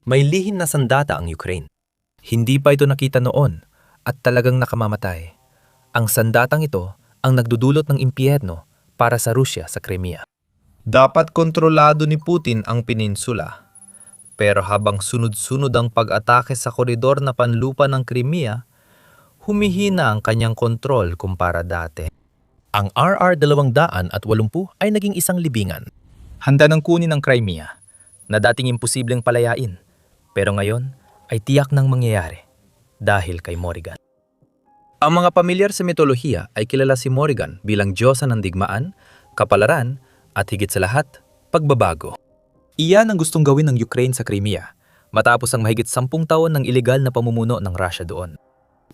May lihim na sandata ang Ukraine. Hindi pa ito nakita noon at talagang nakamamatay. Ang sandatang ito ang nagdudulot ng impyerno para sa Rusya sa Crimea. Dapat kontrolado ni Putin ang peninsula. Pero habang sunod-sunod ang pag-atake sa koridor na panlupa ng Crimea, humihina ang kanyang kontrol kumpara dati. Ang RR-280 ay naging isang libingan. Handa nang kunin ang Crimea na dating imposibleng palayain. Pero ngayon ay tiyak nang mangyayari dahil kay Morrigan. Ang mga pamilyar sa mitolohiya ay kilala si Morrigan bilang diyosa ng digmaan, kapalaran at higit sa lahat, pagbabago. Iyan ang gustong gawin ng Ukraine sa Crimea matapos ang mahigit 10 taon ng ilegal na pamumuno ng Russia doon.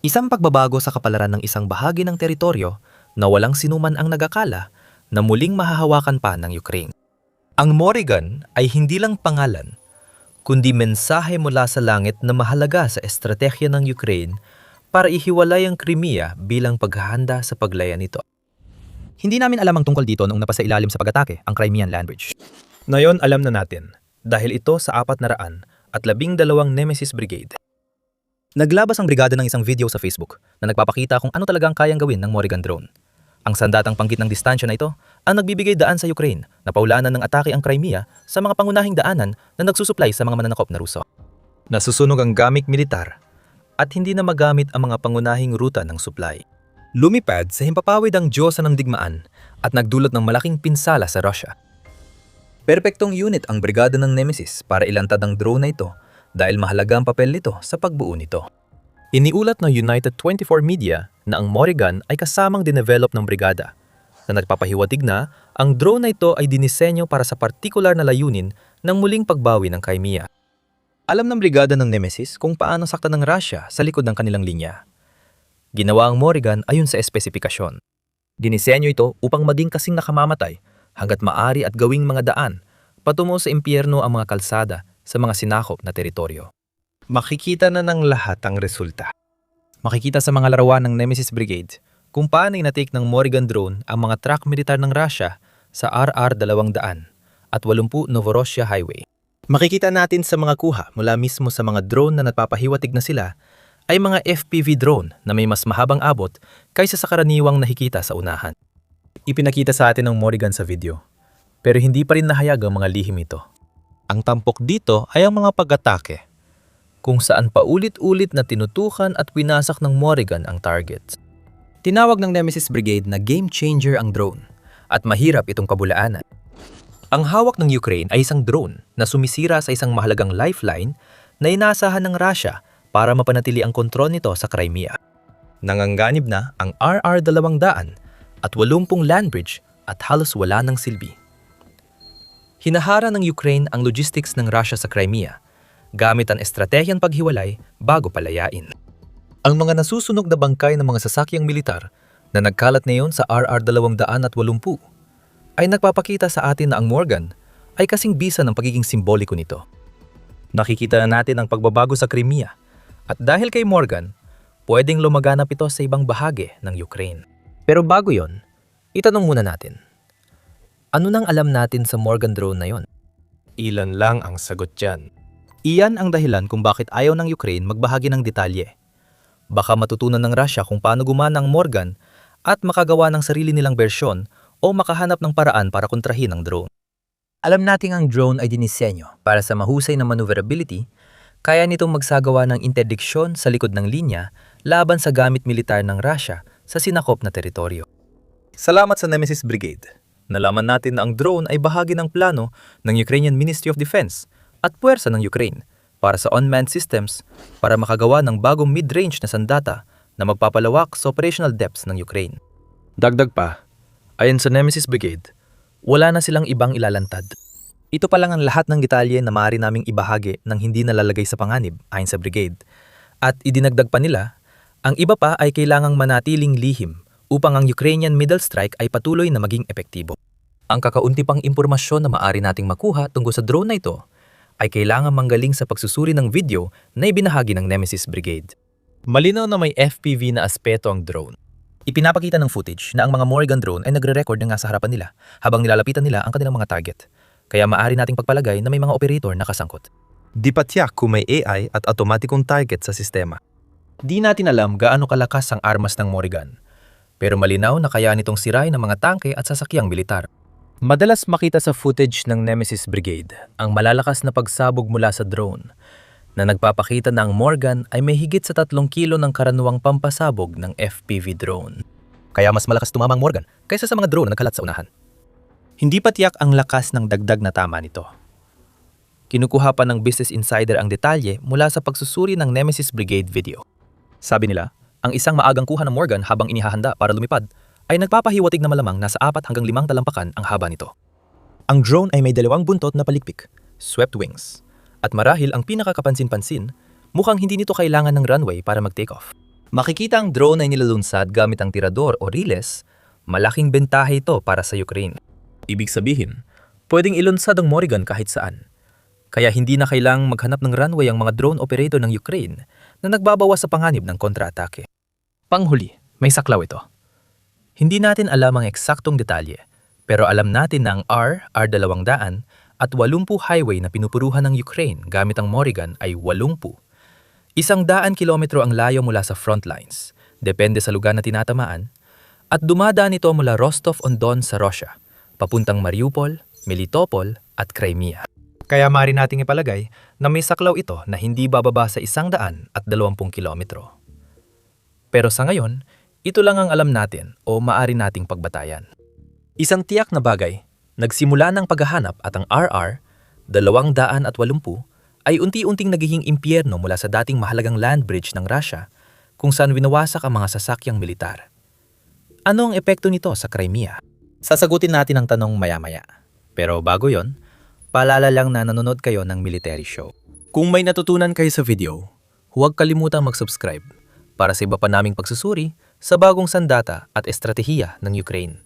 Isang pagbabago sa kapalaran ng isang bahagi ng teritoryo na walang sinuman ang nagakala na muling mahahawakan pa ng Ukraine. Ang Morrigan ay hindi lang pangalan, kundi mensahe mula sa langit na mahalaga sa estratehiya ng Ukraine para ihiwalay ang Crimea bilang paghahanda sa paglaya nito. Hindi namin alam ang tungkol dito noong napasailalim sa pag-atake ang Crimean Land Bridge. Ngayon alam na natin dahil ito sa 412 Nemesis Brigade. Naglabas ang brigada ng isang video sa Facebook na nagpapakita kung ano talagang kayang gawin ng Morrigan drone. Ang sandatang panggit ng distansya na ito ang nagbibigay daan sa Ukraine na paulanan ng atake ang Crimea sa mga pangunahing daanan na nagsusuplay sa mga mananakop na Ruso. Nasusunog ang gamit militar at hindi na magamit ang mga pangunahing ruta ng supply. Lumipad sa himpapawid ang diyosa ng digmaan at nagdulot ng malaking pinsala sa Russia. Perpektong unit ang brigada ng Nemesis para ilantad ang drone na ito dahil mahalaga ang papel nito sa pagbuo nito. Iniulat ng United 24 Media na ang Morrigan ay kasamang dinevelop ng brigada na nagpapahiwatig na ang drone na ito ay dinisenyo para sa partikular na layunin ng muling pagbawi ng Crimea. Alam ng brigada ng Nemesis kung paano saktan ng Russia sa likod ng kanilang linya. Ginawa ang Morrigan ayon sa espesipikasyon. Dinisenyo ito upang maging kasing nakamamatay hanggat maaari at gawing mga daan patungo sa impyerno ang mga kalsada sa mga sinakop na teritoryo. Makikita na ng lahat ang resulta. Makikita sa mga larawan ng Nemesis Brigade kung paano inatake ng Morrigan drone ang mga truck militar ng Russia sa RR-200 at 80 Novorossiya Highway. Makikita natin sa mga kuha mula mismo sa mga drone na nagpapahiwatig na sila ay mga FPV drone na may mas mahabang abot kaysa sa karaniwang nakikita sa unahan. Ipinakita sa atin ng Morrigan sa video, pero hindi pa rin nahayag ang mga lihim ito. Ang tampok dito ay ang mga pag-atake, kung saan paulit-ulit na tinutukan at winasak ng Morrigan ang targets. Tinawag ng Nemesis Brigade na game changer ang drone at mahirap itong kabulaanan. Ang hawak ng Ukraine ay isang drone na sumisira sa isang mahalagang lifeline na inaasahan ng Russia para mapanatili ang kontrol nito sa Crimea. Nanganganib na ang RR-200 at 80 land bridge at halos wala ng silbi. Hinahara ng Ukraine ang logistics ng Russia sa Crimea gamit ang estratehiyang paghiwalay bago palayain. Ang mga nasusunog na bangkay ng mga sasakyang militar na nagkalat ngayon sa RR-280 ay nagpapakita sa atin na ang Morrigan ay kasing bisa ng pagiging simboliko nito. Nakikita na natin ang pagbabago sa Crimea at dahil kay Morrigan, pwedeng lumaganap ito sa ibang bahagi ng Ukraine. Pero bago yon, itanong muna natin, ano nang alam natin sa Morrigan drone na yon? Ilan lang ang sagot dyan. Iyan ang dahilan kung bakit ayaw ng Ukraine magbahagi ng detalye. Baka matutunan ng Russia kung paano gumana ang Morrigan at makagawa ng sarili nilang bersyon o makahanap ng paraan para kontrahin ang drone. Alam nating ang drone ay dinisenyo para sa mahusay na maneuverability, kaya nitong magsagawa ng interdiksyon sa likod ng linya laban sa gamit militar ng Russia sa sinakop na teritoryo. Salamat sa Nemesis Brigade. Nalaman natin na ang drone ay bahagi ng plano ng Ukrainian Ministry of Defense at puwersa ng Ukraine para sa unmanned systems para makagawa ng bagong mid-range na sandata na magpapalawak sa operational depths ng Ukraine. Dagdag pa, ayon sa Nemesis Brigade, wala na silang ibang ilalantad. Ito pa lang ang lahat ng detalye na maaari naming ibahagi ng hindi nalalagay sa panganib ayon sa Brigade. At idinagdag pa nila, ang iba pa ay kailangang manatiling lihim upang ang Ukrainian middle strike ay patuloy na maging epektibo. Ang kakaunti pang impormasyon na maaari nating makuha tungkol sa drone na ito ay kailangan manggaling sa pagsusuri ng video na ibinahagi ng Nemesis Brigade. Malinaw na may FPV na aspeto ang drone. Ipinapakita ng footage na ang mga Morrigan drone ay nagre-record na nga sa harapan nila habang nilalapitan nila ang kanilang mga target. Kaya maaari nating pagpalagay na may mga operator na kasangkot. Di pa tiyak kung may AI at automatikong target sa sistema. Di natin alam gaano kalakas ang armas ng Morrigan, pero malinaw na kaya nitong sirain ng mga tangke at sasakyang militar. Madalas makita sa footage ng Nemesis Brigade ang malalakas na pagsabog mula sa drone na nagpapakita na ang Morgan ay may higit sa 3 kilo ng karaniwang pampasabog ng FPV drone. Kaya mas malakas tumama ang Morgan kaysa sa mga drone na nagkalat sa unahan. Hindi pa tiyak ang lakas ng dagdag na tama nito. Kinukuha pa ng Business Insider ang detalye mula sa pagsusuri ng Nemesis Brigade video. Sabi nila, ang isang maagang kuha ng Morgan habang inihahanda para lumipad ay nagpapahiwatig na malamang nasa 4 hanggang 5 talampakan ang haba nito. Ang drone ay may 2 buntot na palikpik, swept wings, at marahil ang pinakakapansin-pansin, mukhang hindi nito kailangan ng runway para mag-take off. Makikita ang drone ay nilalunsad gamit ang tirador o riles, malaking bentahe ito para sa Ukraine. Ibig sabihin, pwedeng ilunsad ang Morrigan kahit saan. Kaya hindi na kailangang maghanap ng runway ang mga drone operator ng Ukraine na nagbabawas sa panganib ng kontra-atake. Panghuli, may saklaw ito. Hindi natin alam ang eksaktong detalye, pero alam natin na ang R200 at 80 highway na pinupuruhan ng Ukraine gamit ang Morrigan ay 80. 100 kilometro ang layo mula sa front lines, depende sa lugar na tinatamaan, at dumadaan ito mula Rostov-on-Don sa Russia, papuntang Mariupol, Melitopol at Crimea. Kaya maaari nating ipalagay na may saklaw ito na hindi bababa sa 120 kilometro. Pero sa ngayon, ito lang ang alam natin o maaari nating pagbatayan. Isang tiyak na bagay, nagsimula ng paghahanap at ang RR-280 ay unti-unting nagiging impyerno mula sa dating mahalagang land bridge ng Russia kung saan winawasak ang mga sasakyang militar. Ano ang epekto nito sa Crimea? Sasagutin natin ang tanong maya-maya. Pero bago yon, paalala lang na nanonood kayo ng military show. Kung may natutunan kayo sa video, huwag kalimutang mag-subscribe para sa iba pa naming pagsusuri sa bagong sandata at estratehiya ng Ukraine.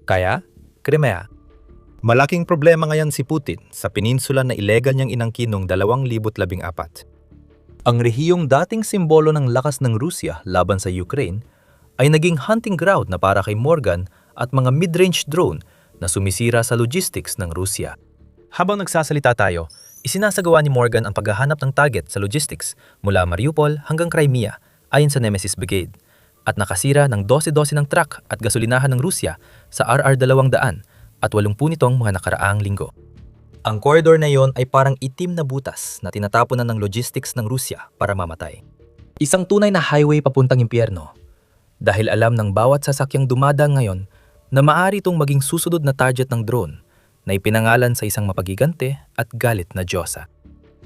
Kaya, Crimea. Malaking problema ngayon si Putin sa peninsula na ilegal niyang inangkin noong 2014. Ang rehiyong dating simbolo ng lakas ng Rusya laban sa Ukraine ay naging hunting ground na para kay Morgan at mga mid-range drone na sumisira sa logistics ng Rusya. Habang nagsasalita tayo, isinasagawa ni Morgan ang paghahanap ng target sa logistics mula Mariupol hanggang Crimea ayon sa Nemesis Brigade at nakasira ng 12-12 ng truck at gasolinahan ng Rusya sa RR200 at 80 nitong mga nakaraang linggo. Ang corridor na yon ay parang itim na butas na tinatapon na ng logistics ng Rusya para mamatay. Isang tunay na highway papuntang impyerno dahil alam ng bawat sasakyang dumadaan ngayon na maaari itong maging susunod na target ng drone na ipinangalan sa isang mapagigante at galit na Diyosa.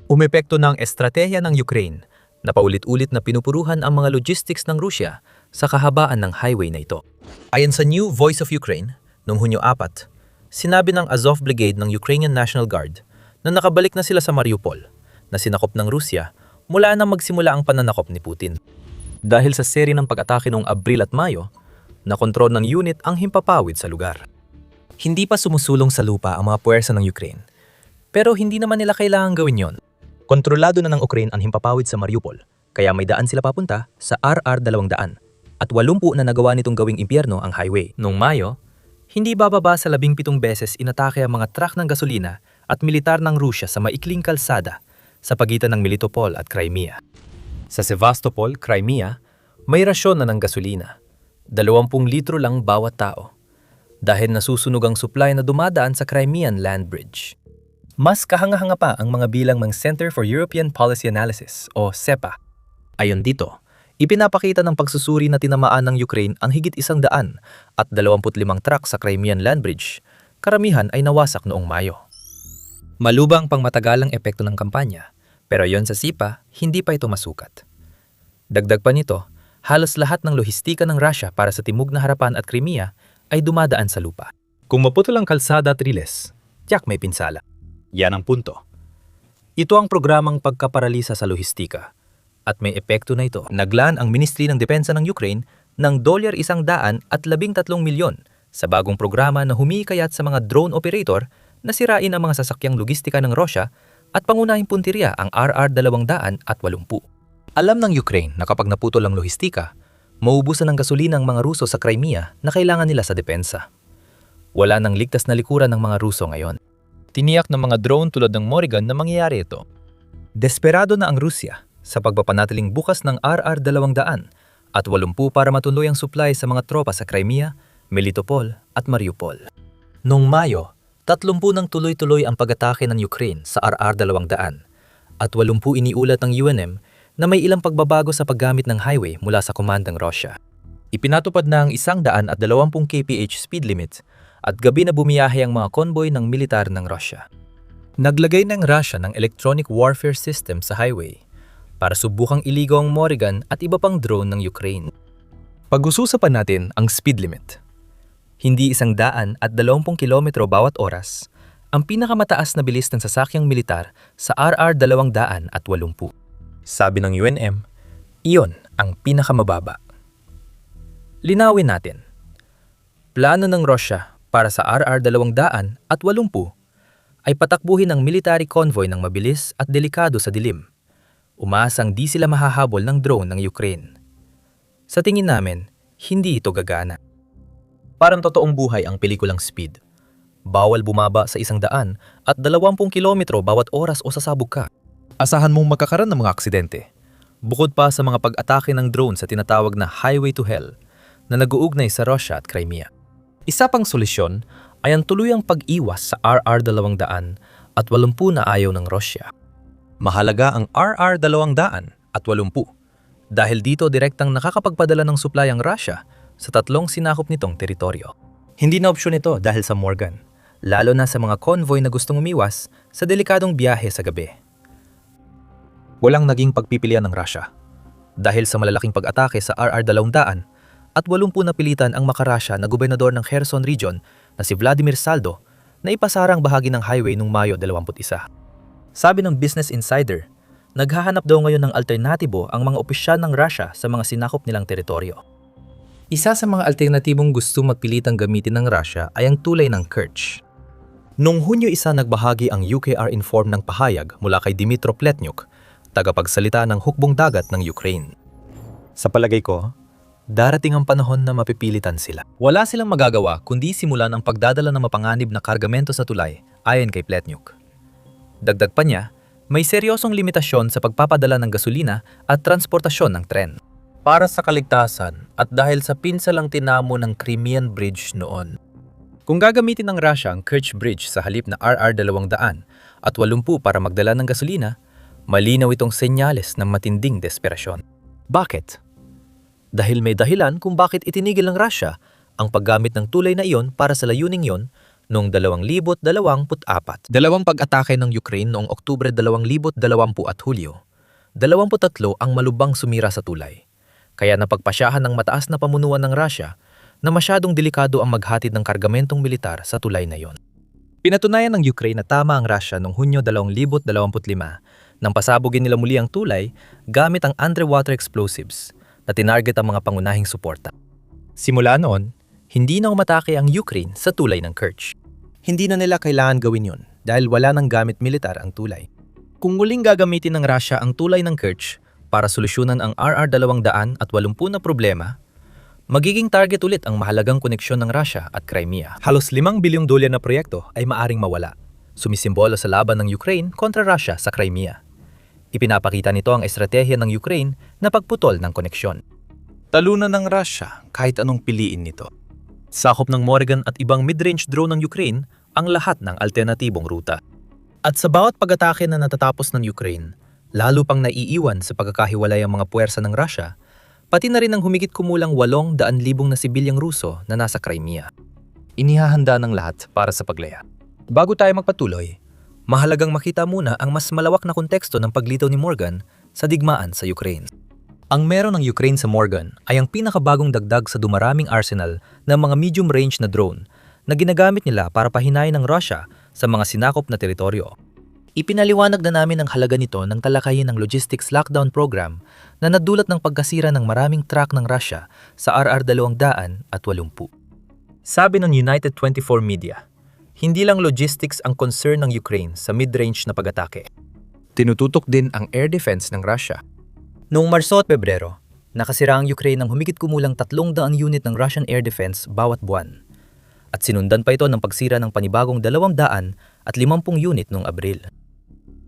Umepekto ng estratehiya ng Ukraine na paulit-ulit na pinupuruhan ang mga logistics ng Rusya sa kahabaan ng highway na ito. Ayon sa New Voice of Ukraine, noong Hunyo 4, sinabi ng Azov Brigade ng Ukrainian National Guard na nakabalik na sila sa Mariupol, na sinakop ng Rusya mula nang magsimula ang pananakop ni Putin. Dahil sa seri ng pag-atake noong Abril at Mayo, nakontrol ng unit ang himpapawid sa lugar. Hindi pa sumusulong sa lupa ang mga puwersa ng Ukraine, pero hindi naman nila kailangang gawin yon. Kontrolado na ng Ukraine ang himpapawid sa Mariupol, kaya may daan sila papunta sa RR200 at 80 na nagawa nitong gawing impyerno ang highway. Noong Mayo, hindi bababa sa 17 beses inatake ang mga truck ng gasolina at militar ng Rusya sa maikling kalsada sa pagitan ng Melitopol at Crimea. Sa Sevastopol, Crimea, may rasyon na ng gasolina. 20 litro lang bawat tao. Dahil nasusunog ang supply na dumadaan sa Crimean Land Bridge. Mas kahanga-hanga pa ang mga bilang ng Center for European Policy Analysis o CEPA. Ayon dito, ipinapakita ng pagsusuri na tinamaan ng Ukraine ang higit 100 at 25 truck sa Crimean Land Bridge, karamihan ay nawasak noong Mayo. Malubang pang matagalang epekto ng kampanya, pero yon sa CEPA, hindi pa ito masukat. Dagdag pa nito, halos lahat ng lohistika ng Russia para sa Timog na Harapan at Crimea ay dumadaan sa lupa. Kung maputol ang kalsada at riles, tiyak may pinsala. Yan ang punto. Ito ang programang pagkaparalisa sa lohistika. At may epekto na ito. Naglaan ang Ministry ng Depensa ng Ukraine ng $113 milyon sa bagong programa na humikayat sa mga drone operator na sirain ang mga sasakyang logistika ng Russia at pangunahing puntirya ang RR280. Alam ng Ukraine na kapag naputol ang lohistika, maubusan ng gasolina ang mga Ruso sa Crimea na kailangan nila sa depensa. Wala nang ligtas na likuran ng mga Ruso ngayon. Tiniyak ng mga drone tulad ng Morrigan na mangyayari ito. Desperado na ang Rusya sa pagpapanatiling bukas ng RR-200 at 80 para matuloy ang supply sa mga tropa sa Crimea, Melitopol at Mariupol. Noong Mayo, 30 nang tuloy-tuloy ang pag-atake ng Ukraine sa RR-200 at 80 iniulat ng UNM na may ilang pagbabago sa paggamit ng highway mula sa komandang Russia. Ipinatupad na ang 120 kph speed limit at gabi na bumiyahe ang mga konvoy ng militar ng Russia. Naglagay ng Russia ng electronic warfare system sa highway para subukang iligaw ang Morrigan at iba pang drone ng Ukraine. Pag-ususapan natin ang speed limit. Hindi 120 km bawat oras ang pinakamataas na bilis ng sasakyang militar sa RR-280. Sabi ng UNM, iyon ang pinakamababa. Linawin natin. Plano ng Russia para sa RR-280 ay patakbuhin ang military convoy ng mabilis at delikado sa dilim. Umaasang di sila mahahabol ng drone ng Ukraine. Sa tingin namin, hindi ito gagana. Parang totoong buhay ang pelikulang Speed. Bawal bumaba sa 100 at 20 kilometro bawat oras o sasabog ka. Asahan mong magkakaroon ng mga aksidente. Bukod pa sa mga pag-atake ng drone sa tinatawag na Highway to Hell na nag-uugnay sa Russia at Crimea. Isa pang solusyon ay ang tuluyang pag-iwas sa RR-200 at 80 na ayaw ng Russia. Mahalaga ang RR-280 dahil dito direktang nakakapagpadala ng supply ang Russia sa 3 sinakop nitong teritoryo. Hindi na opsyon ito dahil sa Morgan, lalo na sa mga convoy na gustong umiwas sa delikadong biyahe sa gabi. Walang naging pagpipilian ng Russia dahil sa malalaking pag-atake sa RR-200 at 80 na pilitan ang makarasya na gobernador ng Kherson Region na si Vladimir Saldo na ipasarang bahagi ng highway noong Mayo 21. Sabi ng Business Insider, naghahanap daw ngayon ng alternatibo ang mga opisyal ng Russia sa mga sinakop nilang teritoryo. Isa sa mga alternatibong gusto magpilitang gamitin ng Russia ay ang tulay ng Kerch. Noong Hunyo 1 nagbahagi ang UKR-Inform ng pahayag mula kay Dmytro Pletnyuk, tagapagsalita ng hukbong dagat ng Ukraine. Sa palagay ko, darating ang panahon na mapipilitan sila. Wala silang magagawa kundi simulan ang pagdadala ng mapanganib na kargamento sa tulay ayon kay Pletnyuk. Dagdag pa niya, may seryosong limitasyon sa pagpapadala ng gasolina at transportasyon ng tren. Para sa kaligtasan at dahil sa pinsalang tinamo ng Crimean Bridge noon. Kung gagamitin ng Russia ang Kerch Bridge sa halip na RR-200 at 80 para magdala ng gasolina, malinaw itong senyales ng matinding desperasyon. Bakit? Dahil may dahilan kung bakit itinigil ng Russia ang paggamit ng tulay na iyon para sa layuning iyon noong 2024. Dalawang pag-atake ng Ukraine noong Oktubre 2020 at Hulyo. 23 ang malubhang sumira sa tulay. Kaya napagpasyahan ng mataas na pamunuan ng Russia na masyadong delikado ang maghatid ng kargamentong militar sa tulay na iyon. Pinatunayan ng Ukraine na tama ang Russia noong Hunyo 2025 nang pasabugin nila muli ang tulay gamit ang underwater explosives na tinarget ang mga pangunahing suporta. Simula noon, hindi na umatake ang Ukraine sa tulay ng Kerch. Hindi na nila kailangan gawin yun dahil wala nang gamit militar ang tulay. Kung muling gagamitin ng Russia ang tulay ng Kerch para solusyonan ang RR-200 at 80 na problema, magiging target ulit ang mahalagang koneksyon ng Russia at Crimea. Halos $5 bilyong na proyekto ay maaring mawala, sumisimbolo sa laban ng Ukraine kontra Russia sa Crimea. Ipinapakita nito ang estratehiya ng Ukraine na pagputol ng koneksyon. Talunan ng Russia kahit anong piliin nito. Sakop ng Morrigan at ibang mid-range drone ng Ukraine ang lahat ng alternatibong ruta. At sa bawat pag-atake na natatapos ng Ukraine, lalo pang naiiwan sa pagkakahiwalay ang mga puwersa ng Russia, pati na rin ang humigit kumulang 800,000 na sibilyang Ruso na nasa Crimea. Inihahanda ng lahat para sa paglaya. Bago tayo magpatuloy, mahalagang makita muna ang mas malawak na konteksto ng paglitaw ni Morgan sa digmaan sa Ukraine. Ang meron ng Ukraine sa Morgan ay ang pinakabagong dagdag sa dumaraming arsenal ng mga medium-range na drone na ginagamit nila para pahinayin ng Russia sa mga sinakop na teritoryo. Ipinaliwanag na namin ang halaga nito ng talakayin ng logistics lockdown program na nadulot ng pagkasira ng maraming truck ng Russia sa RR-280. Sabi ng United 24 Media, hindi lang logistics ang concern ng Ukraine sa mid-range na pag-atake. Tinututok din ang air defense ng Russia. Noong Marso at Pebrero, nakasira ang Ukraine ng humigit kumulang 300 unit ng Russian air defense bawat buwan. At sinundan pa ito ng pagsira ng panibagong 250 unit noong Abril.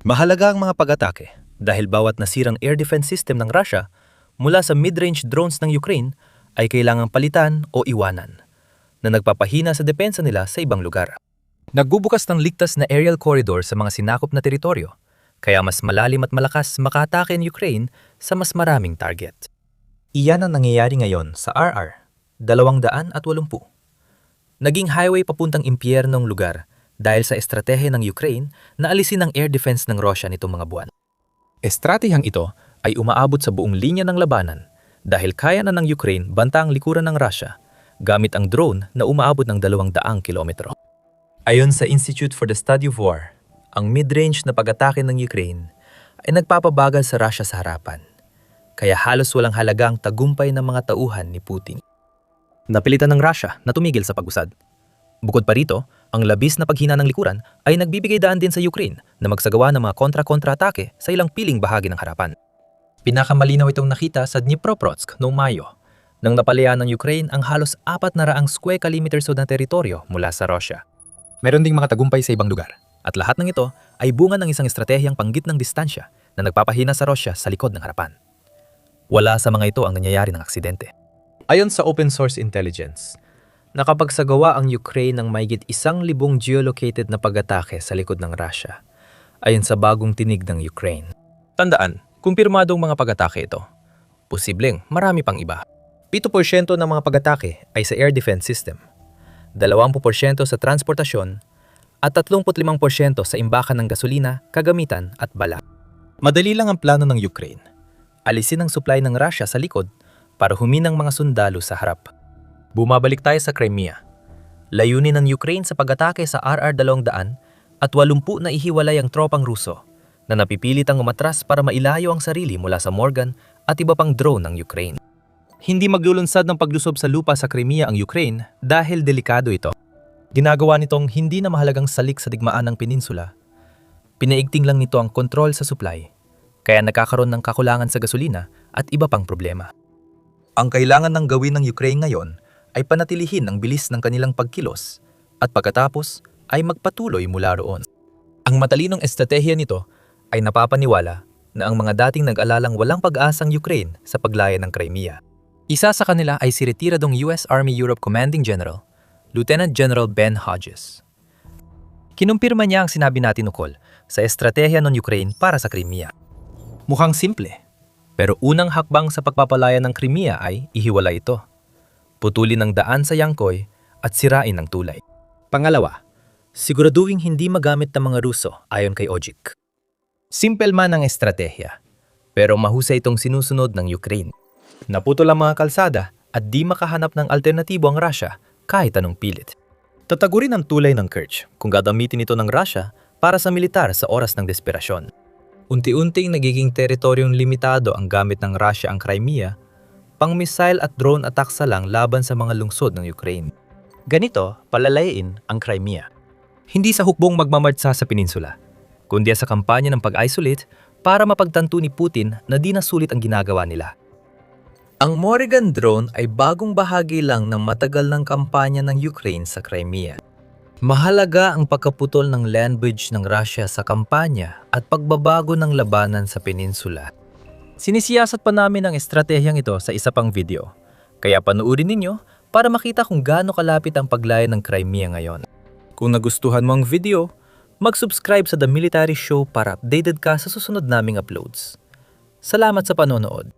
Mahalaga ang mga pag-atake dahil bawat nasirang air defense system ng Russia mula sa mid-range drones ng Ukraine ay kailangang palitan o iwanan na nagpapahina sa depensa nila sa ibang lugar. Nagbubukas ng ligtas na aerial corridor sa mga sinakop na teritoryo, kaya mas malalim at malakas makaatake ang Ukraine sa mas maraming target. Iyan ang nangyayari ngayon sa RR 280. Naging highway papuntang impyernong lugar dahil sa estratehiya ng Ukraine na alisin ang air defense ng Russia nitong mga buwan. Estratehiyang ito ay umaabot sa buong linya ng labanan dahil kaya na ng Ukraine banta ang likuran ng Russia gamit ang drone na umaabot ng 200 kilometro. Ayon sa Institute for the Study of War, ang mid-range na pag-atake ng Ukraine ay nagpapabagal sa Russia sa harapan, kaya halos walang halaga ang tagumpay ng mga tauhan ni Putin. Napilitan ng Russia na tumigil sa pag-usad. Bukod pa rito, ang labis na paghina ng likuran ay nagbibigay daan din sa Ukraine na magsagawa ng mga kontra-kontra-atake sa ilang piling bahagi ng harapan. Pinakamalinaw itong nakita sa Dnipropetrovsk noong Mayo, nang napalayan ng Ukraine ang halos 400 square kilometers na teritoryo mula sa Russia. Meron ding mga tagumpay sa ibang lugar, at lahat ng ito ay bunga ng isang estratehiyang panggit ng distansya na nagpapahina sa Russia sa likod ng harapan. Wala sa mga ito ang nangyayari ng aksidente. Ayon sa open source intelligence, nakapagsagawa ang Ukraine ng mahigit 1,000 geolocated na pag-atake sa likod ng Russia, ayon sa bagong tinig ng Ukraine. Tandaan, kumpirmadong mga pag-atake ito. Posibleng marami pang iba. 7% ng mga pag-atake ay sa air defense system, 20% sa transportasyon, at 35% sa imbakan ng gasolina, kagamitan at bala. Madali lang ang plano ng Ukraine. Alisin ang supply ng Russia sa likod para huminang mga sundalo sa harap. Bumabalik tayo sa Crimea. Layunin ng Ukraine sa pag-atake sa RR 200 at 80 na ihiwalay ang tropang Ruso na napipilitang umatras para mailayo ang sarili mula sa Morgan at iba pang drone ng Ukraine. Hindi maglulunsad ng paglusob sa lupa sa Crimea ang Ukraine dahil delikado ito. Ginagawa nitong hindi na mahalagang salik sa digmaan ng peninsula. Pinaigting lang nito ang kontrol sa supply, kaya nagkakaroon ng kakulangan sa gasolina at iba pang problema. Ang kailangan ng gawin ng Ukraine ngayon ay panatilihin ang bilis ng kanilang pagkilos at pagkatapos ay magpatuloy mula roon. Ang matalinong estratehiya nito ay napapaniwala na ang mga dating nag-alalang walang pag-asang Ukraine sa paglaya ng Crimea. Isa sa kanila ay si retiradong US Army Europe Commanding General, Lieutenant General Ben Hodges. Kinumpirma niya ang sinabi natin ukol sa estratehiya ng Ukraine para sa Crimea. Mukhang simple, pero unang hakbang sa pagpapalaya ng Crimea ay ihiwalay ito. Putulin ang daan sa Yankoy at sirain ang tulay. Pangalawa, siguraduhin hindi magamit ng mga Ruso ayon kay Ojik. Simple man ang estratehiya, pero mahusay itong sinusunod ng Ukraine. Naputol ang mga kalsada at di makahanap ng alternatibo ang Russia kahit anong pilit. Tatagurin ang tulay ng Kerch kung gagamitin ito ng Russia para sa militar sa oras ng desperasyon. Unti-unting nagiging teritoryong limitado ang gamit ng Russia ang Crimea, pang-missile at drone attacks lang laban sa mga lungsod ng Ukraine. Ganito palalayain ang Crimea. Hindi sa hukbong magmamartsa sa peninsula, kundi sa kampanya ng pag-isolate para mapagtanto ni Putin na di na sulit ang ginagawa nila. Ang Morgan drone ay bagong bahagi lang ng matagal ng kampanya ng Ukraine sa Crimea. Mahalaga ang pagkaputol ng land bridge ng Russia sa kampanya at pagbabago ng labanan sa peninsula. Sinisiyasat pa namin ang estratehiyang ito sa isa pang video, kaya panoorin ninyo para makita kung gaano kalapit ang paglaya ng Crimea ngayon. Kung nagustuhan mo ang video, mag-subscribe sa The Military Show para updated ka sa susunod naming uploads. Salamat sa panonood.